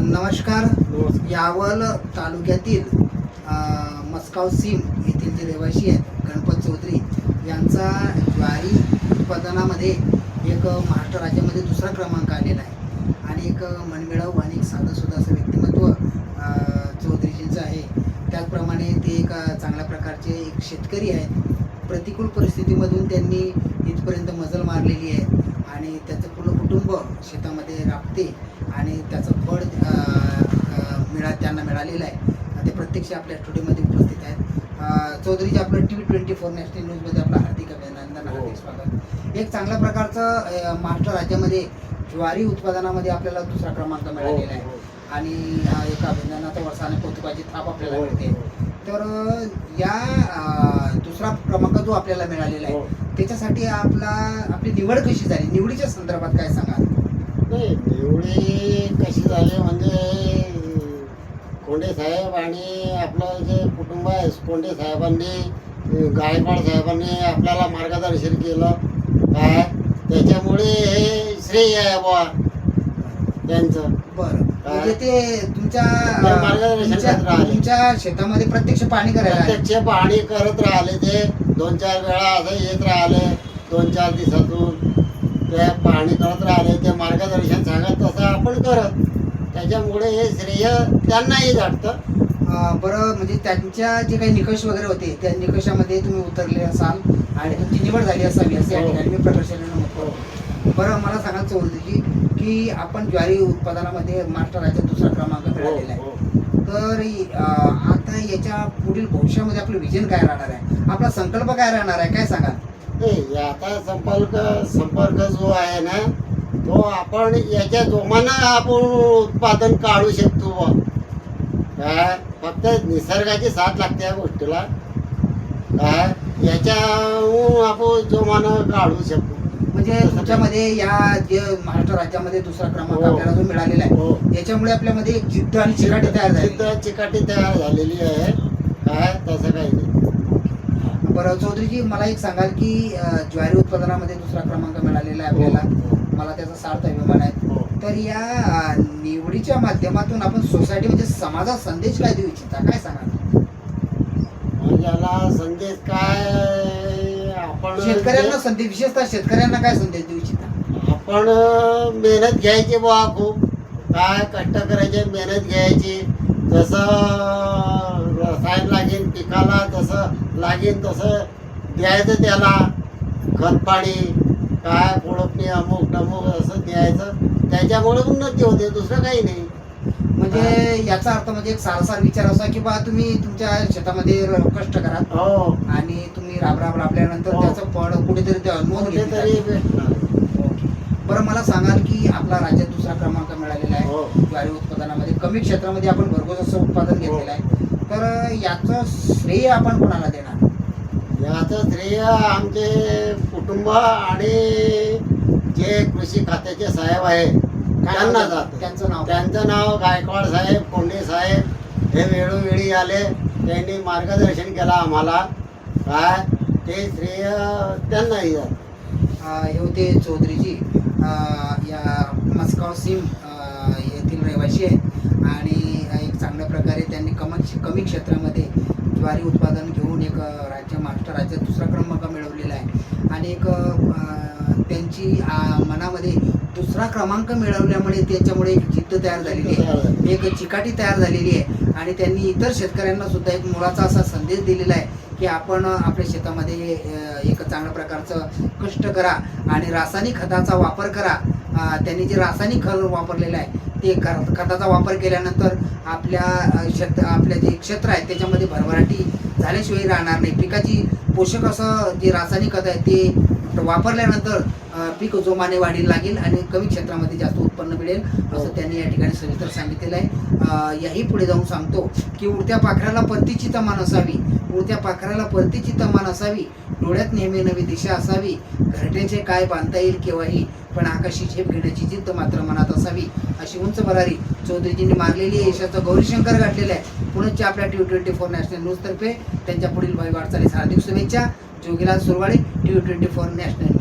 नमस्कार. यावल तालुक्यातील मस्काव सीम येथील जे रहिवासी आहेत गणपत चौधरी यांचा ज्वारी उत्पादनामध्ये एक महाराष्ट्र राज्यामध्ये दुसरा क्रमांक आलेला आहे आणि एक मनमिळावू आणि एक साधंसुद्धा असं व्यक्तिमत्व चौधरीजींचं आहे. त्याचप्रमाणे ते एक चांगल्या प्रकारचे एक शेतकरी आहेत. प्रतिकूल परिस्थितीमधून त्यांनी इथपर्यंत मजल मारलेली आहे आणि त्याचं पूर्ण कुटुंब शेतामध्ये राबते आणि त्याचं फळ त्यांना मिळालेलं आहे. ते प्रत्यक्ष आपल्या स्टुडिओमध्ये उपस्थित आहेत. चौधरीजी, आपलं TV24 नॅशनल न्यूजमध्ये आपलं हार्दिक अभिनंदन, हार्दिक स्वागत. एक चांगल्या प्रकारचं महाराष्ट्र राज्यामध्ये ज्वारी उत्पादनामध्ये आपल्याला दुसरा क्रमांक मिळालेला आहे आणि एक अभिनंदनाचा वर्षा आणि कौतुकाची थाप आपल्याला मिळते. तर या दुसरा क्रमांक जो आपल्याला मिळालेला आहे त्याच्यासाठी आपली निवड कशी झाली? निवडीच्या संदर्भात काय सांगाल? नाही, निवडी कशी झाली म्हणजे कोंडे साहेब आणि आपलं जे कुटुंब आहे कोंडे साहेबांनी, गायकवाड साहेबांनी आपल्याला मार्गदर्शन केलं काय, त्याच्यामुळे हे श्रेय आहे बुवा त्यांचं. बरं, म्हणजे ते तुमच्या शेतामध्ये प्रत्यक्ष पाणी करायला प्रत्यक्ष पाणी करत राहिले. ते 2-4 वेळा असं येत राहिले 2-4 दिवसातून ते पाणी करत राहिले. ते मार्गदर्शन सांगत तसं आपण करत, त्याच्यामुळे हे श्रेय त्यांनाही वाटतं. बरं, म्हणजे त्यांच्या जे काही निकष वगैरे होते त्या निकषामध्ये तुम्ही उतरले असाल आणि तुमची निवड झाली असावी असं या ठिकाणी मी प्रकर्षाने म्हणतो. बरं, मला सांगा चौधरीजी की आपण ज्वारी उत्पादनामध्ये महाराष्ट्र राज्यात दुसरा क्रमांक मिळालेला आहे. तर आता याच्या पुढील भविष्यामध्ये आपलं विजन काय राहणार आहे? आपला संकल्प काय राहणार आहे? काय सांगाल? आता संपर्क जो आहे ना तो आपण याच्या जोमानं आपण उत्पादन काढू शकतो. काय फक्त निसर्गाची साथ लागते या गोष्टीला. काय याच्याहून आपण जोमानं काढू शकतो. म्हणजे तुमच्यामध्ये या जे महाराष्ट्र राज्यामध्ये दुसरा क्रमांक आपल्याला जो मिळालेला आहे याच्यामुळे आपल्यामध्ये एक जिद्द आणि चिकाटी तयार झालेली आहे. काय तसं काही नाही. बरं चौधरीजी, मला एक सांगाल की ज्वारी उत्पादनामध्ये दुसरा क्रमांक मिळालेला आहे आपल्याला, मला त्याचा सार्थ अभिमान आहे. तर या निवडीच्या माध्यमातून आपण सोसायटी म्हणजे समाजात संदेश काय देऊ इच्छिता? काय सांगा? याला संदेश काय, आपण शेतकऱ्यांना संदेश, विशेषतः शेतकऱ्यांना काय संदेश देऊ इच्छिता? आपण मेहनत घ्यायची बुवा, खूप काय कष्ट करायचे, मेहनत घ्यायची. जसं रसायन लागेल पिकाला, जसं लागेल तसं द्यायचं त्याला, खतपाणी काय कोळपणी अमुक टमुक असं द्यायचं. त्याच्यामुळे उन्नती होते, दुसरं काही नाही. म्हणजे याचा अर्थ म्हणजे एक सारसार विचार असा की बा तुम्ही तुमच्या शेतामध्ये कष्ट करा आणि तुम्ही राबल्यानंतर त्याचं फळ कुठेतरी नोंद घेतली. बरं, मला सांगाल की आपला राज्यात दुसरा क्रमांक मिळालेला आहे ज्वारी उत्पादनामध्ये. कमी क्षेत्रामध्ये आपण भरघोस असं उत्पादन घेतलेलं आहे. तर याचं श्रेय आपण कोणाला देणार? याचं श्रेय आमचे कुटुंब आणि जे कृषी खात्याचे साहेब आहे त्यांना जातं. त्यांचं नाव गायकवाड साहेब, कोंडे साहेब हे वेळोवेळी आले, त्यांनी मार्गदर्शन केलं आम्हाला. काय ते श्रेय त्यांनाही जातं. हे होते चौधरीजी, या मस्काव सीम येथील रहिवासी आहेत आणि एक चांगल्या प्रकारे त्यांनी कमी क्षेत्रामध्ये ज्वारी उत्पादन घेऊन एक महाराष्ट्र राज्यात दुसरा क्रमांक मिळवलेला आहे आणि एक त्यांची मनामध्ये दुसरा क्रमांक मिळवल्यामुळे त्याच्यामुळे एक जिद्द तयार झालेली आहे, एक चिकाटी तयार झालेली आहे आणि त्यांनी इतर शेतकऱ्यांना सुद्धा एक मोलाचा असा संदेश दिलेला आहे की आपण आपल्या शेतामध्ये एक चांगल्या प्रकारचं कष्ट करा आणि रासायनिक खताचा वापर करा. त्यांनी जे रासायनिक खत वापरलेलं आहे ते खताचा वापर केल्यानंतर आपल्या जे क्षेत्र आहे त्याच्यामध्ये भरभराटी झाल्याशिवाय राहणार नाही. पिकाची पोषक असं जे रासायनिक खत आहे ते वापरल्यानंतर पीक जोमाने वाढीला लागेल आणि कमी क्षेत्रामध्ये जास्त उत्पन्न मिळेल असं त्यांनी या ठिकाणी सविस्तर सांगितलेलं आहे. याही पुढे जाऊन सांगतो की उडत्या पाखराला परतीची तमान असावी, उडत्या पाखराला परतीची तमान असावी, डोळ्यात नेहमी नवी दिशा असावी, घरट्याचे काय बांधता येईल केव्हाही, पण आकाशी झेप घेण्याची जिद्द मात्र मनात असावी. अशी उंच भरारी चौधरीजींनी मारलेली आहे. यशाचं गौरीशंकर गाठलेलं आहे. पुण्याच्या आपल्या TV24 नॅशनल न्यूजतर्फे त्यांच्या पुढील वाटचालीस हार्दिक शुभेच्छा. Jogilal Surwade, TV24 national.